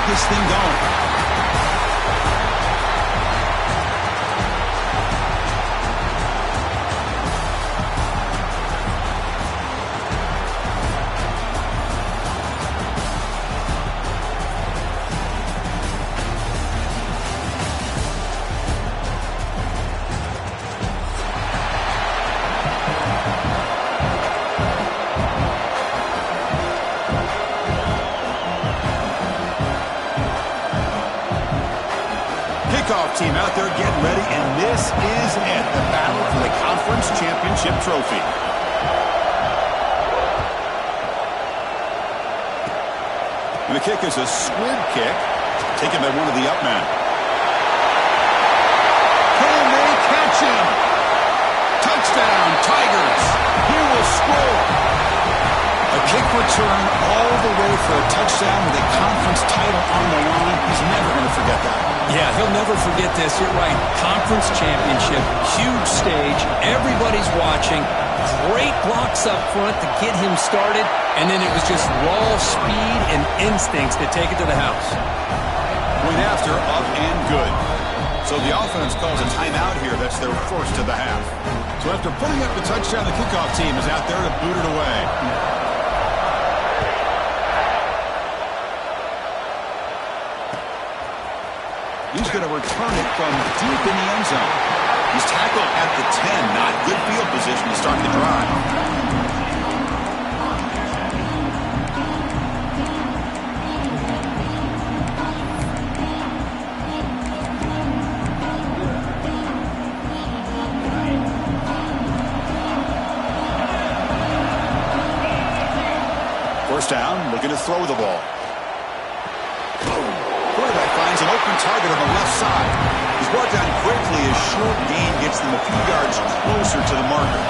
this thing going. Kickoff team out there getting ready, and this is it, the battle for the conference championship trophy. And the kick is a squib kick, taken by one of the up men. Can they catch him? Touchdown, Tigers. He will score. A kick return all the way for a touchdown with a conference title on the line. He's never going to forget that. Yeah, he'll never forget this. You're right. Conference championship, huge stage. Everybody's watching. Great blocks up front to get him started. And then it was just raw speed and instincts to take it to the house. Point after, up and good. So the offense calls a timeout here. That's their first of the half. So after putting up the touchdown, the kickoff team is out there to boot it away. He's going to return it from deep in the end zone. He's tackled at the 10. Not good field position to start the drive. First down, looking to throw the ball. Finds an open target on the left side. He's brought down quickly as short gain gets them a few yards closer to the marker.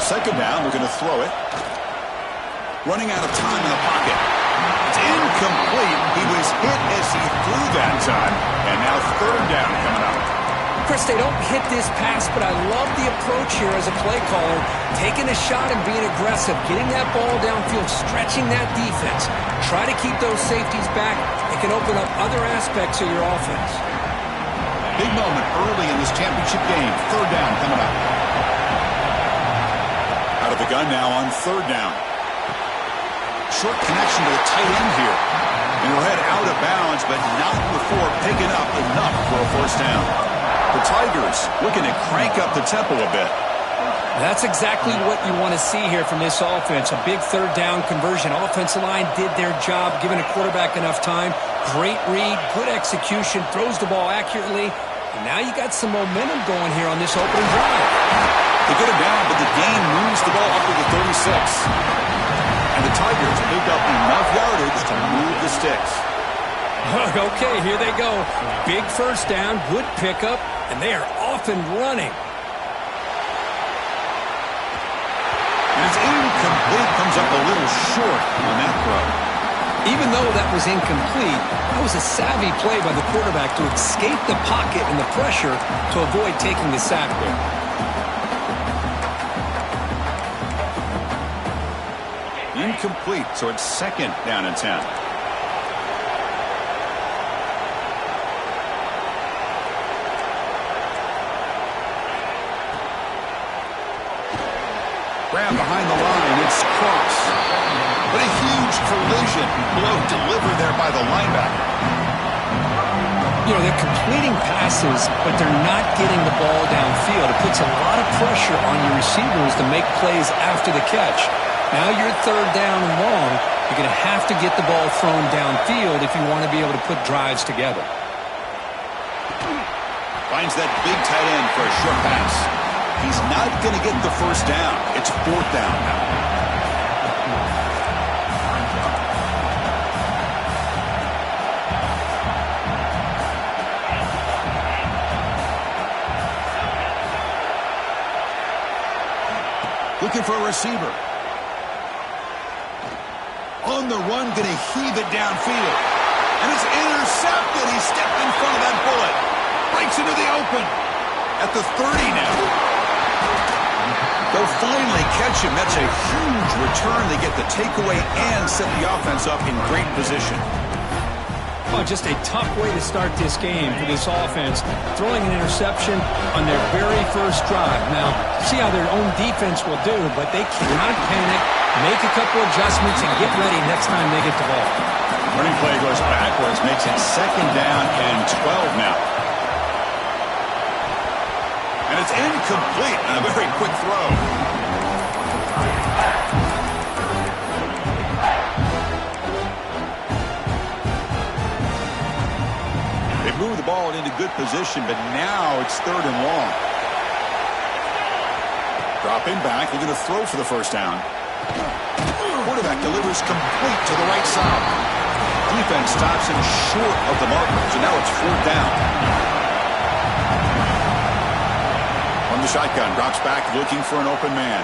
Second down, we're going to throw it. Running out of time in the pocket. It's incomplete. He was hit as he threw that time. And now third down coming up. Chris, they don't hit this pass, but I love the approach here as a play caller. Taking a shot and being aggressive, getting that ball downfield, stretching that defense. Try to keep those safeties back. It can open up other aspects of your offense. Big moment early in this championship game. Third down coming up. Out of the gun now on third down. Short connection to the tight end here. And he'll head out of bounds, but not before picking up enough for a first down. The Tigers looking to crank up the tempo a bit. That's exactly what you want to see here from this offense. A big third down conversion. Offensive line did their job, giving a quarterback enough time. Great read, good execution, throws the ball accurately. And now you got some momentum going here on this opening drive. They get him down, but the gain moves the ball up to the 36. And the Tigers pick up enough yardage to move the sticks. Okay, here they go. Big first down, good pickup, and they are off and running. And it's incomplete, comes up a little short on that throw. Even though that was incomplete, that was a savvy play by the quarterback to escape the pocket and the pressure to avoid taking the sack there. Incomplete, so it's second down and 10. Grab behind the line, it's Cross. But a huge collision blow delivered there by the linebacker. You know, they're completing passes, but they're not getting the ball downfield. It puts a lot of pressure on your receivers to make plays after the catch. Now you're third down and long. You're going to have to get the ball thrown downfield if you want to be able to put drives together. Finds that big tight end for a short pass. He's not going to get the first down. It's fourth down now. Looking for a receiver. On the run, going to heave it downfield. And it's intercepted. He stepped in front of that bullet. Breaks into the open. At the 30 now. They'll finally catch him. That's a huge return. They get the takeaway and set the offense up in great position. Oh, just a tough way to start this game for this offense. Throwing an interception on their very first drive. Now, see how their own defense will do, but they cannot panic, make a couple adjustments, and get ready next time they get the ball. Running play goes backwards, makes it 2nd down and 12 now. And it's incomplete on a very quick throw. They move the ball into good position, but now it's 3rd and long. Dropping back, they're going to throw for the first down. Quarterback delivers complete to the right side. Defense stops him short of the marker, so now it's 4th down. On the shotgun, drops back looking for an open man.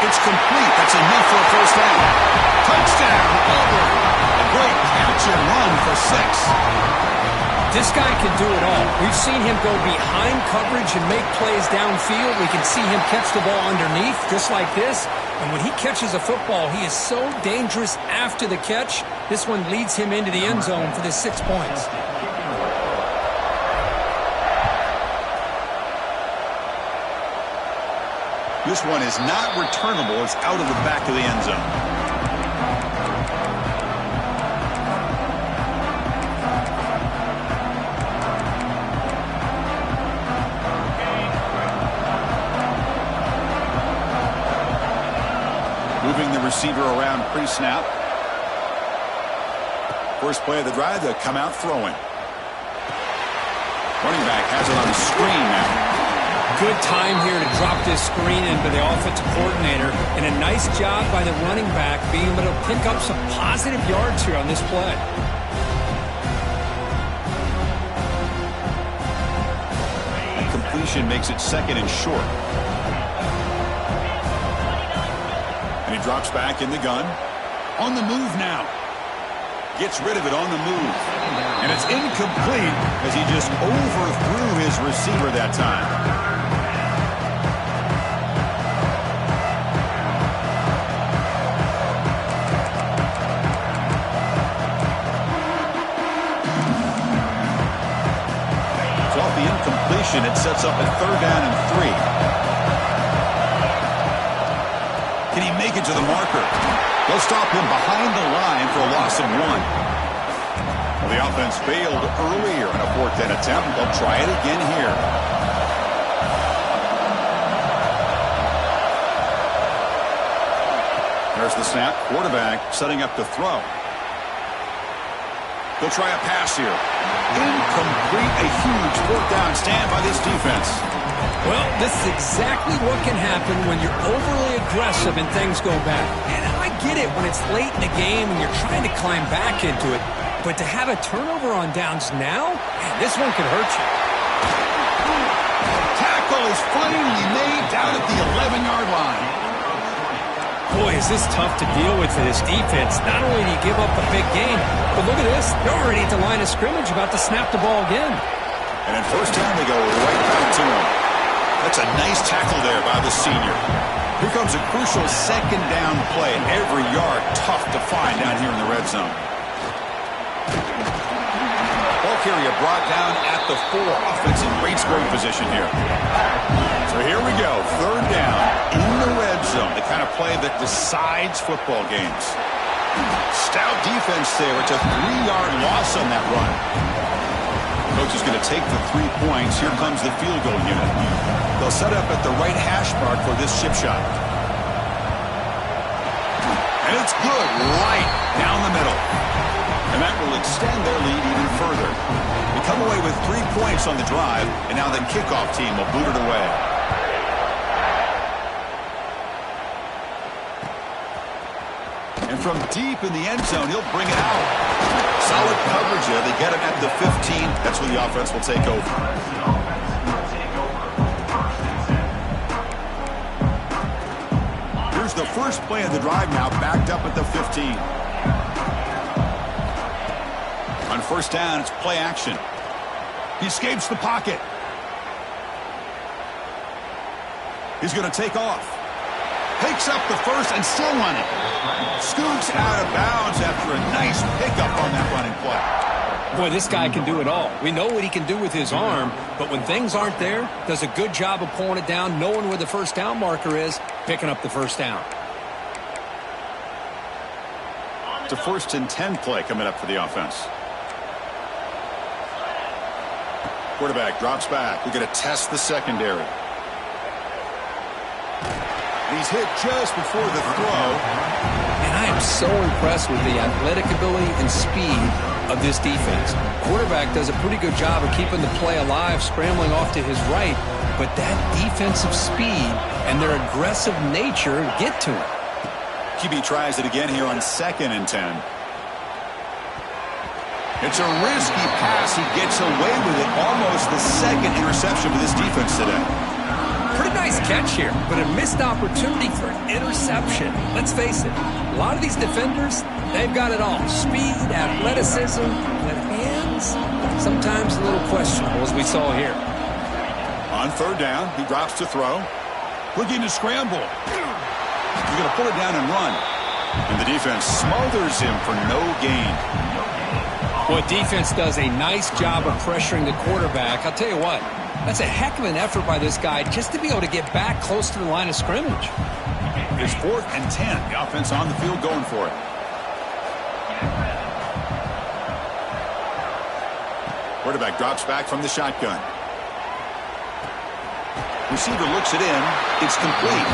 It's complete. That's enough for a first down. Touchdown, Auburn. A great catch and run for 6. This guy can do it all. We've seen him go behind coverage and make plays downfield. We can see him catch the ball underneath, just like this. And when he catches a football, he is so dangerous after the catch. This one leads him into the end zone for the 6 points. This one is not returnable. It's out of the back of the end zone. Moving the receiver around pre-snap. First play of the drive, they'll come out throwing. Running back has it on the screen now. Good time here to drop this screen in by the offensive coordinator, and a nice job by the running back being able to pick up some positive yards here on this play. Completion makes it 2nd and short. And he drops back in the gun. On the move now. Gets rid of it on the move. And it's incomplete as he just overthrew his receiver that time. It sets up a 3rd down and 3. Can he make it to the marker? They'll stop him behind the line for a loss of 1. Well, the offense failed earlier in a 4th down attempt. They'll try it again here. There's the snap. Quarterback setting up to throw. They'll try a pass here. Incomplete. A huge 4th down stand by this defense. Well, this is exactly what can happen when you're overly aggressive and things go bad. And I get it when it's late in the game and you're trying to climb back into it. But to have a turnover on downs now, man, this one could hurt you. Tackle is finally made down at the 11-yard line. Boy, is this tough to deal with for this defense. Not only do you give up a big game, but look at this. They're already at the line of scrimmage about to snap the ball again. And in first down, they go right back to him. That's a nice tackle there by the senior. Here comes a crucial 2nd down play. Every yard tough to find down here in the red zone. Ball carrier brought down at the 4. Offense in great scoring position here. So here we go. 3rd down in the red zone. The kind of play that decides football games. Stout defense there. It's a 3-yard loss on that run. Coach is going to take the 3 points. Here comes the field goal unit. They'll set up at the right hash mark for this chip shot. And it's good right down the middle. And that will extend their lead even further. They come away with 3 points on the drive, and now the kickoff team will boot it away. And from deep in the end zone, he'll bring it out. Solid coverage there. They get him at the 15. That's where the offense will take over. Here's the first play of the drive now, backed up at the 15. On first down, it's play action. He escapes the pocket. He's going to take off. Picks up the first and still running. Scoots out of bounds after a nice pickup on that running play. Boy, this guy can do it all. We know what he can do with his arm, but when things aren't there, does a good job of pulling it down, knowing where the first down marker is, picking up the first down. It's a 1st and 10 play coming up for the offense. Quarterback drops back. We're going to test the secondary. He's hit just before the throw. And I am so impressed with the athletic ability and speed of this defense. Quarterback does a pretty good job of keeping the play alive, scrambling off to his right, but that defensive speed and their aggressive nature get to him. QB tries it again here on 2nd and 10. It's a risky pass. He gets away with it. Almost the 2nd interception for this defense today. Pretty nice catch here, but a missed opportunity for an interception. Let's face it, a lot of these defenders, they've got it all. Speed, athleticism, but hands, sometimes a little questionable, as we saw here. On 3rd down, he drops to throw. Looking to scramble. He's going to pull it down and run. And the defense smothers him for no gain. Well, defense does a nice job of pressuring the quarterback. I'll tell you what, that's a heck of an effort by this guy just to be able to get back close to the line of scrimmage. It's 4th and 10. The offense on the field going for it. Quarterback drops back from the shotgun. Receiver looks it in. It's complete.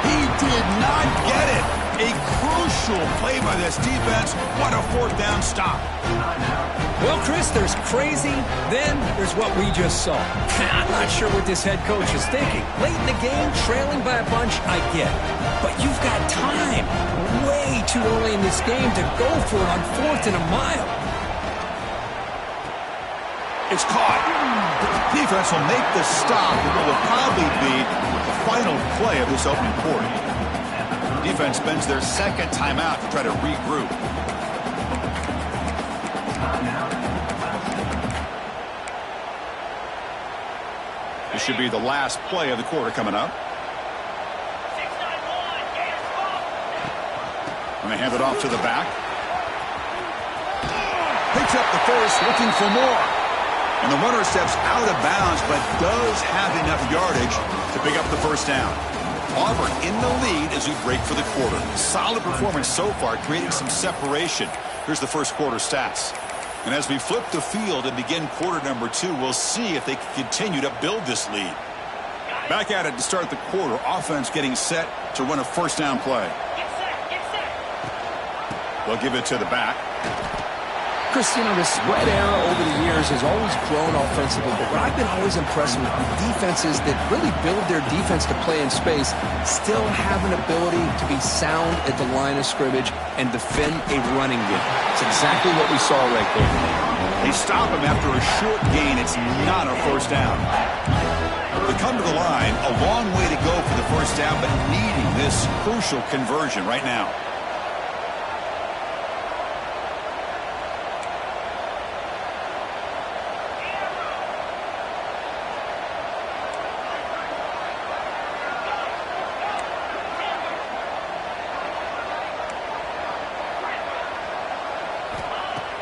He did not get it. A crucial play by this defense. What a 4th down stop. Well, Chris, there's crazy, then there's what we just saw. I'm not sure what this head coach is thinking. Late in the game, trailing by a bunch, I get it. But you've got time, way too early in this game to go for it on 4th and a mile. It's caught. Defense will make the stop, and it will probably be the final play of this opening quarter. Defense spends their 2nd timeout to try to regroup. This should be the last play of the quarter coming up. And they hand it off to the back. Picks up the first, looking for more. And the runner steps out of bounds, but does have enough yardage to pick up the first down. Auburn in the lead as we break for the quarter. Solid performance so far, creating some separation. Here's the first quarter stats. And as we flip the field and begin quarter number 2, we'll see if they can continue to build this lead. Back at it to start the quarter. Offense getting set to run a 1st down play. They'll give it to the back. Chris, you know, the spread era over the years has always grown offensively, but what I've been always impressed with defenses that really build their defense to play in space still have an ability to be sound at the line of scrimmage and defend a running game. It's exactly what we saw right there. They stop him after a short gain. It's not a 1st down. They come to the line, a long way to go for the 1st down, but needing this crucial conversion right now.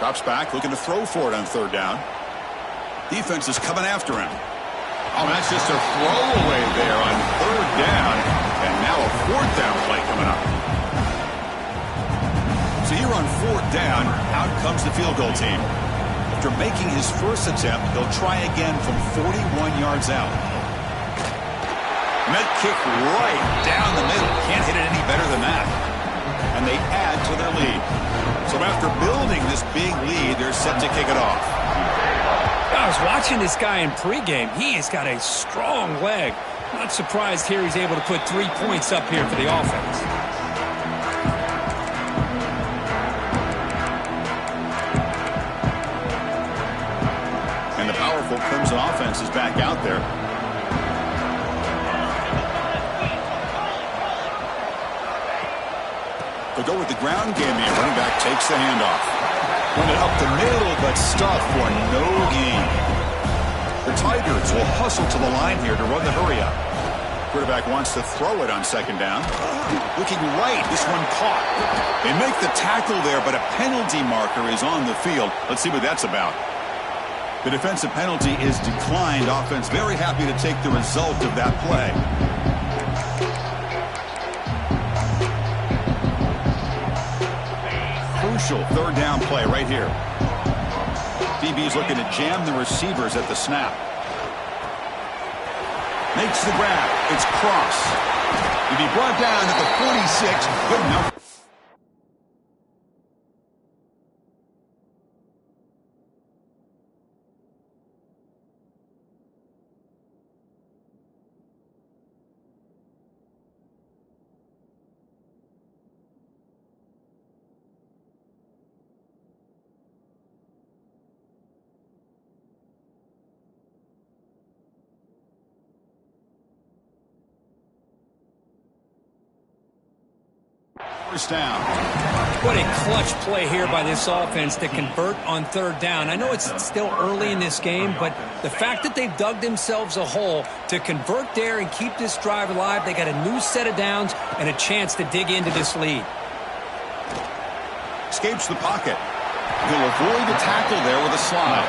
Drops back, looking to throw for it on 3rd down. Defense is coming after him. Oh, that's just a throwaway there on 3rd down. And now a 4th down play coming up. So here on 4th down, out comes the field goal team. After making his first attempt, they'll try again from 41 yards out. And that kick right down the middle. Can't hit it any better than that. And they add to their lead. So after building this big lead, they're set to kick it off. I was watching this guy in pregame. He has got a strong leg. Not surprised here he's able to put 3 points up here for the offense. And the powerful Crimson offense is back out there. They'll go with the ground game here. Running back takes the handoff. Run it up the middle, but stuffed for no gain. The Tigers will hustle to the line here to run the hurry up. Quarterback wants to throw it on second down. Looking right, this one caught. They make the tackle there, but a penalty marker is on the field. Let's see what that's about. The defensive penalty is declined. Offense very happy to take the result of that play. Crucial third down play right here. DB's looking to jam the receivers at the snap. Makes the grab. It's Cross. He'll be brought down at the 46. Good enough. First down. What a clutch play here by this offense to convert on third down. I know it's still early in this game, but the fact that they've dug themselves a hole to convert there and keep this drive alive, they got a new set of downs and a chance to dig into this lead. Escapes the pocket. He'll avoid the tackle there with a slide.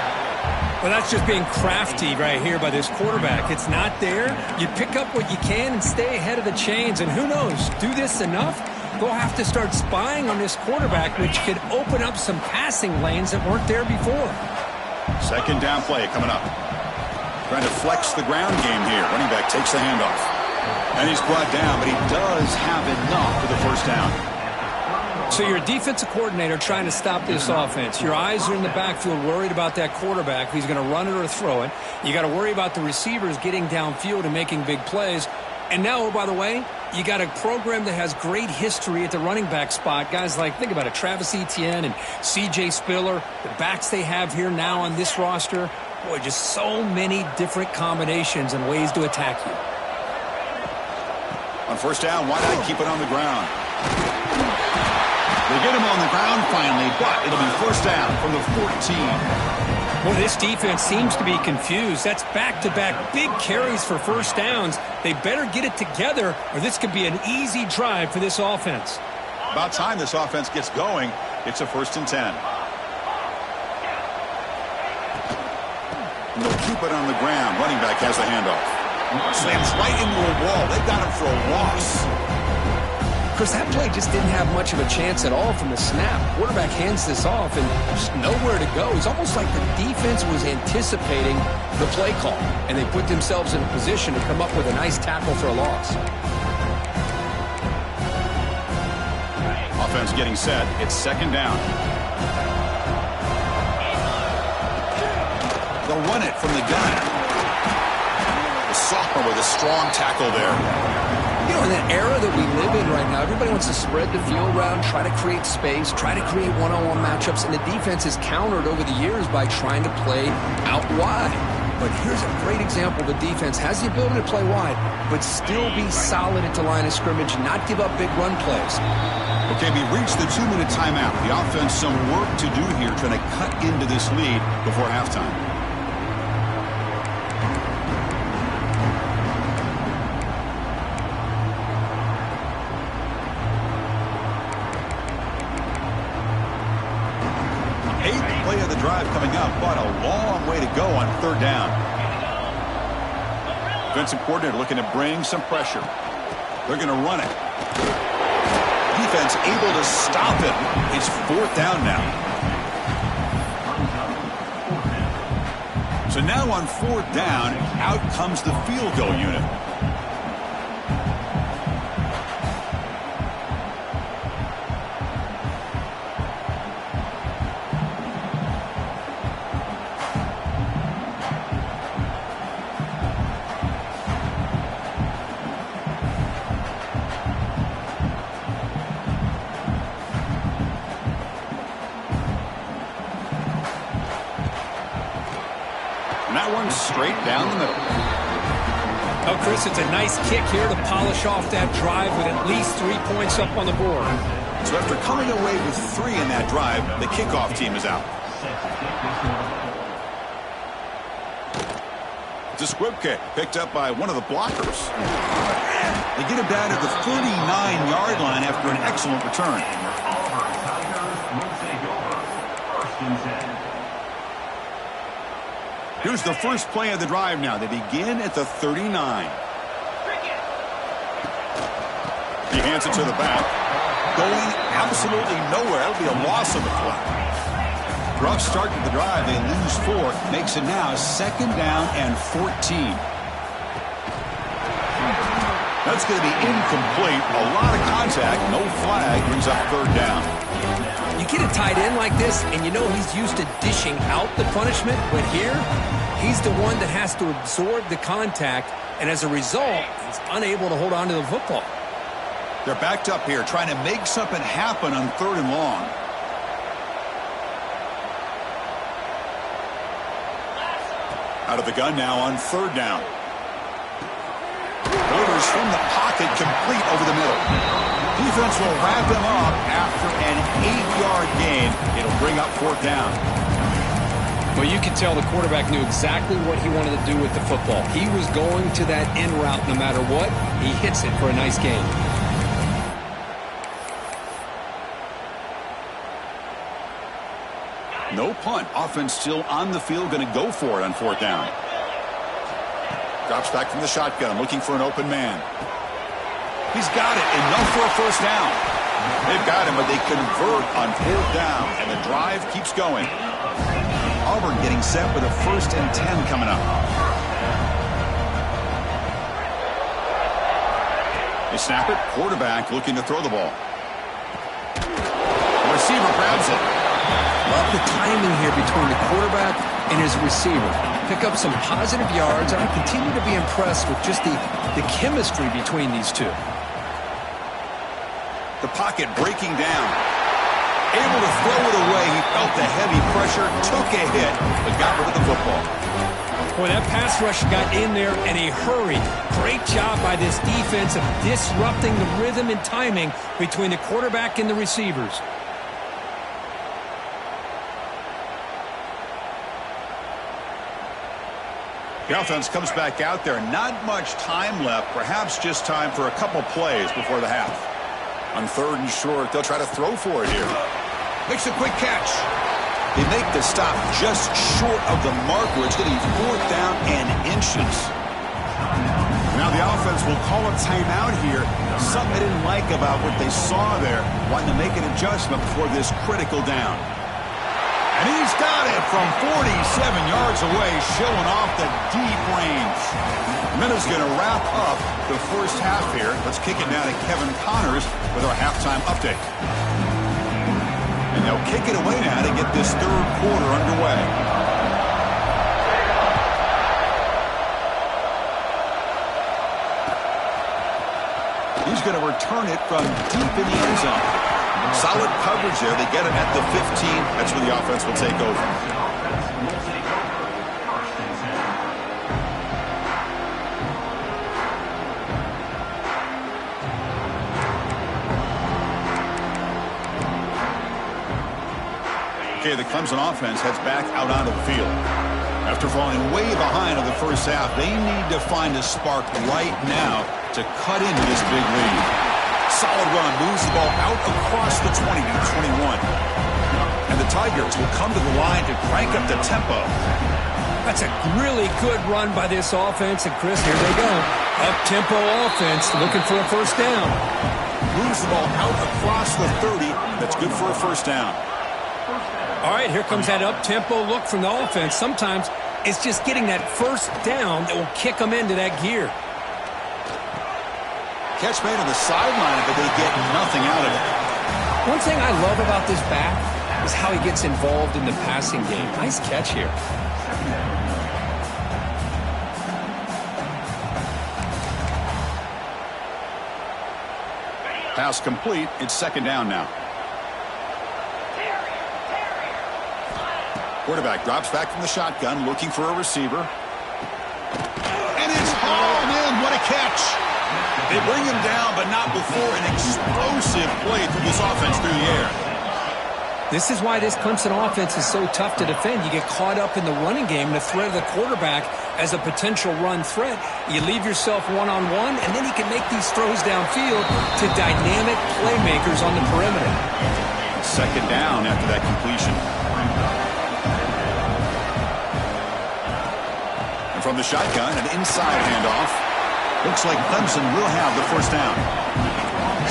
Well, that's just being crafty right here by this quarterback. It's not there. You pick up what you can and stay ahead of the chains. And who knows, do this enough, they'll have to start spying on this quarterback, which could open up some passing lanes that weren't there before. Second down play coming up. Trying to flex the ground game here. Running back takes the handoff. And he's brought down, but he does have enough for the first down. So you're a defensive coordinator trying to stop this offense. Your eyes are in the backfield worried about that quarterback who's going to run it or throw it. You got to worry about the receivers getting downfield and making big plays. And now, oh, by the way, you got a program that has great history at the running back spot. Guys like, think about it, Travis Etienne and C.J. Spiller, the backs they have here now on this roster. Boy, just so many different combinations and ways to attack you. On first down, why not keep it on the ground? They get him on the ground finally, but it'll be first down from the 14. Well, this defense seems to be confused. That's back-to-back big carries for first downs. They better get it together, or this could be an easy drive for this offense. About time this offense gets going. It's a 1st and 10. And they'll keep it on the ground. Running back has the handoff. Slams right into a wall. They got him for a loss. Chris, that play just didn't have much of a chance at all from the snap. Quarterback hands this off and just nowhere to go. It's almost like the defense was anticipating the play call, and they put themselves in a position to come up with a nice tackle for a loss. Offense getting set. It's second down. They'll run it from the gun. The sophomore with a strong tackle there. You know, in that era that we live in right now, everybody wants to spread the field around, try to create space, try to create one-on-one matchups, and the defense is countered over the years by trying to play out wide. But here's a great example. The defense has the ability to play wide, but still be solid at the line of scrimmage, not give up big run plays. Okay, we reached the 2-minute timeout. The offense some work to do here, trying to cut into this lead before halftime. Play of the drive coming up, but a long way to go on third down. Defensive coordinator looking to bring some pressure. They're going to run it. Defense able to stop it. It's 4th down now. So now on 4th down, out comes the field goal unit. And that one's straight down the middle. Oh, Chris, it's a nice kick here to polish off that drive with at least 3 points up on the board. So after coming away with 3 in that drive, the kickoff team is out. the squib kick, picked up by one of the blockers. They get him down to the 39-yard line after an excellent return. Here's the first play of the drive now. They begin at the 39. He hands it to the back. Going absolutely nowhere. That'll be a loss of the play. Rough start to the drive. They lose 4. Makes it now 2nd down and 14. That's going to be incomplete. A lot of contact. No flag. Brings up 3rd down. You get a tight end like this, and you know he's used to dishing out the punishment. But here, he's the one that has to absorb the contact. And as a result, he's unable to hold on to the football. They're backed up here, trying to make something happen on 3rd and long. Out of the gun now on 3rd down. Orders from the pocket, complete over the middle. Defense will wrap them up after an 8-yard gain. It'll bring up 4th down. Well, you can tell the quarterback knew exactly what he wanted to do with the football. He was going to that in route no matter what. He hits it for a nice gain. No punt. Offense still on the field, going to go for it on 4th down. Drops back from the shotgun, looking for an open man. He's got it. Enough for a 1st down. They've got him, but they convert on 4th down, and the drive keeps going. Auburn getting set with a 1st and 10 coming up. They snap it. Quarterback looking to throw the ball. The receiver grabs it. Love the timing here between the quarterback and his receiver. Pick up some positive yards, and I continue to be impressed with just the chemistry between these two. The pocket breaking down. Able to throw it away. He felt the heavy pressure, took a hit, but got rid of the football. Boy, that pass rush got in there in a hurry. Great job by this defense of disrupting the rhythm and timing between the quarterback and the receivers. The offense comes back out there. Not much time left. Perhaps just time for a couple plays before the half. On 3rd and short, they'll try to throw for it here. Makes a quick catch. They make the stop just short of the marker. It's going to be 4th down and inches. Now the offense will call a timeout here. Something they didn't like about what they saw there. Wanting to make an adjustment before this critical down. And he's got it from 47 yards away, showing off the deep range. Minna's going to wrap up the first half here. Let's kick it down to Kevin Connors with our halftime update. And they'll kick it away now to get this 3rd quarter underway. He's going to return it from deep in the end zone. Solid coverage there. They get him at the 15. That's where the offense will take over. Okay, the Clemson offense heads back out onto the field. After falling way behind in the first half, they need to find a spark right now to cut into this big lead. Solid run, moves the ball out across the 20 to the 21. And the Tigers will come to the line to crank up the tempo. That's a really good run by this offense. And, Chris, here they go. Up-tempo offense looking for a 1st down. Moves the ball out across the 30. That's good for a 1st down. All right, here comes that up-tempo look from the offense. Sometimes it's just getting that 1st down that will kick them into that gear. Catch made on the sideline, but they get nothing out of it. One thing I love about this back is how he gets involved in the passing game. Nice catch here. Pass complete. It's 2nd down now. Quarterback drops back from the shotgun, looking for a receiver. And it's hauled in. What a catch. They bring him down, but not before an explosive play through this offense through the air. This is why this Clemson offense is so tough to defend. You get caught up in the running game and the threat of the quarterback as a potential run threat. You leave yourself one-on-one, and then you can make these throws downfield to dynamic playmakers on the perimeter. Second down after that completion. And from the shotgun, an inside handoff. Looks like Clemson will have the first down.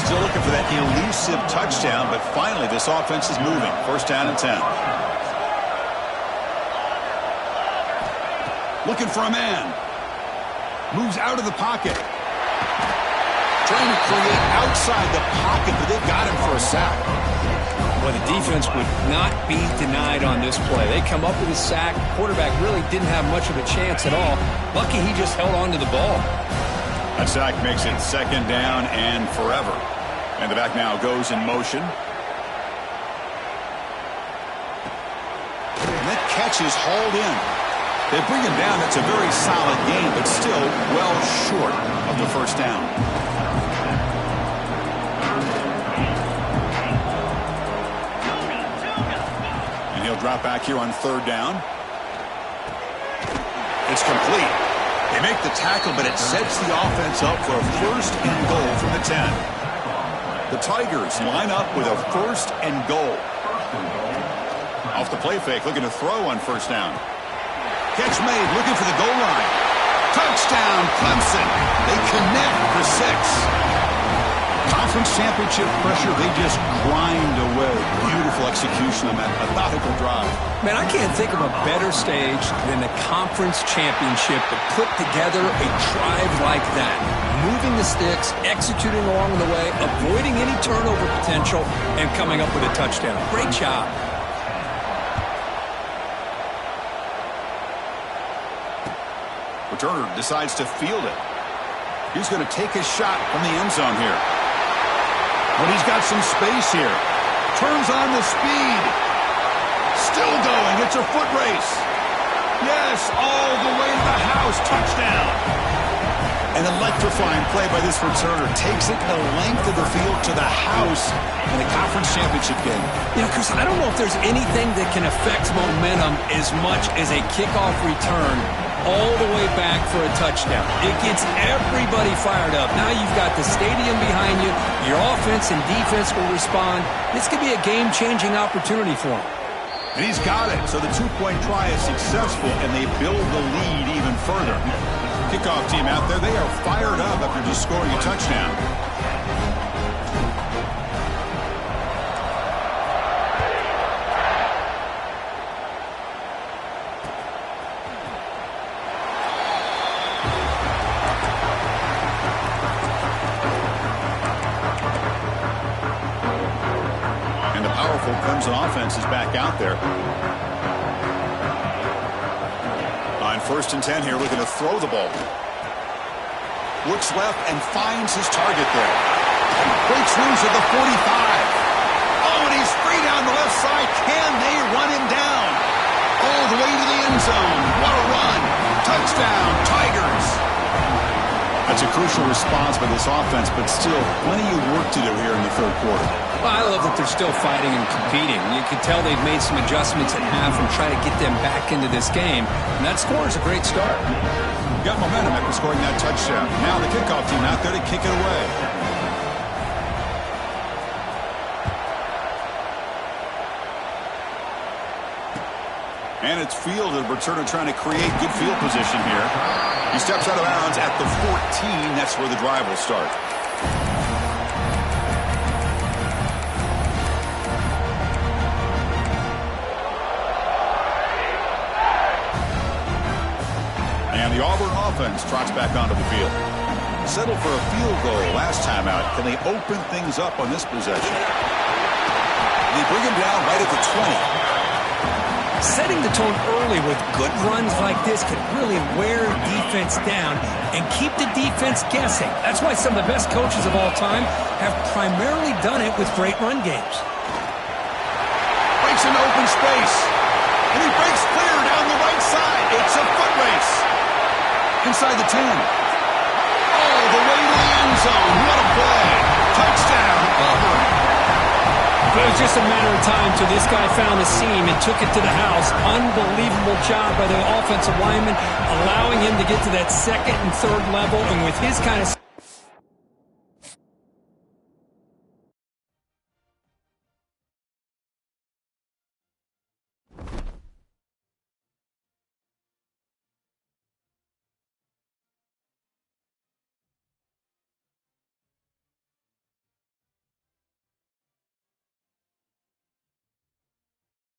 Still looking for that elusive touchdown, but finally this offense is moving. First down and 10. Looking for a man. Moves out of the pocket. Trying to create outside the pocket, but they've got him for a sack. Well, the defense would not be denied on this play. They come up with a sack. Quarterback really didn't have much of a chance at all. Lucky he just held on to the ball. That sack makes it second down and forever. And the back now goes in motion. And that catch is hauled in. They bring him down. That's a very solid game, but still well short of the first down. And he'll drop back here on third down. It's complete. They make the tackle, but it sets the offense up for a first and goal from the 10. The Tigers line up with a first and goal. Off the play fake, looking to throw on first down. Catch made, looking for the goal line. Touchdown, Clemson. They connect for 6. Conference championship pressure, they just grind away. Beautiful execution on that methodical drive. Man, I can't think of a better stage than the conference championship to put together a drive like that. Moving the sticks, executing along the way, avoiding any turnover potential, and coming up with a touchdown. Great job. Returner decides to field it. He's going to take his shot from the end zone here. But he's got some space here. Turns on the speed. Still going. It's a foot race. Yes, all the way to the house. Touchdown. An electrifying play by this returner. Takes it the length of the field to the house in the conference championship game. You know, Chris, I don't know if there's anything that can affect momentum as much as a kickoff return all the way back for a touchdown. It gets everybody fired up. Now you've got the stadium behind you. Your offense and defense will respond. This could be a game-changing opportunity for him. And he's got it. So the two-point try is successful, and they build the lead even further. Kickoff team out there, they are fired up after just scoring a touchdown. Clemson offense is back out there. On first and 10 here, looking to throw the ball. Looks left and finds his target there. Breaks loose at the 45. Oh, and he's free down the left side. Can they run him down? All the way to the end zone. What a run. Touchdown, Tigers. That's a crucial response by this offense, but still plenty of work to do here in the third quarter. Well, I love that they're still fighting and competing. You can tell they've made some adjustments at half and try to get them back into this game. And that score is a great start. Got momentum after scoring that touchdown. Now the kickoff team out there to kick it away. And it's fielded. Returner trying to create good field position here. He steps out of bounds at the 14. That's where the drive will start. And the Auburn offense trots back onto the field. Settled for a field goal last time out. Can they open things up on this possession? They bring him down right at the 20. Setting the tone early with good runs like this can really wear defense down and keep the defense guessing. That's why some of the best coaches of all time have primarily done it with great run games. Breaks into open space. And he breaks clear down the right side. It's a foot race. Inside the 10. All the way to the end zone. What a play. Touchdown, Auburn. It was just a matter of time till this guy found a seam and took it to the house. Unbelievable job by the offensive lineman, allowing him to get to that second and third level. And with his kind of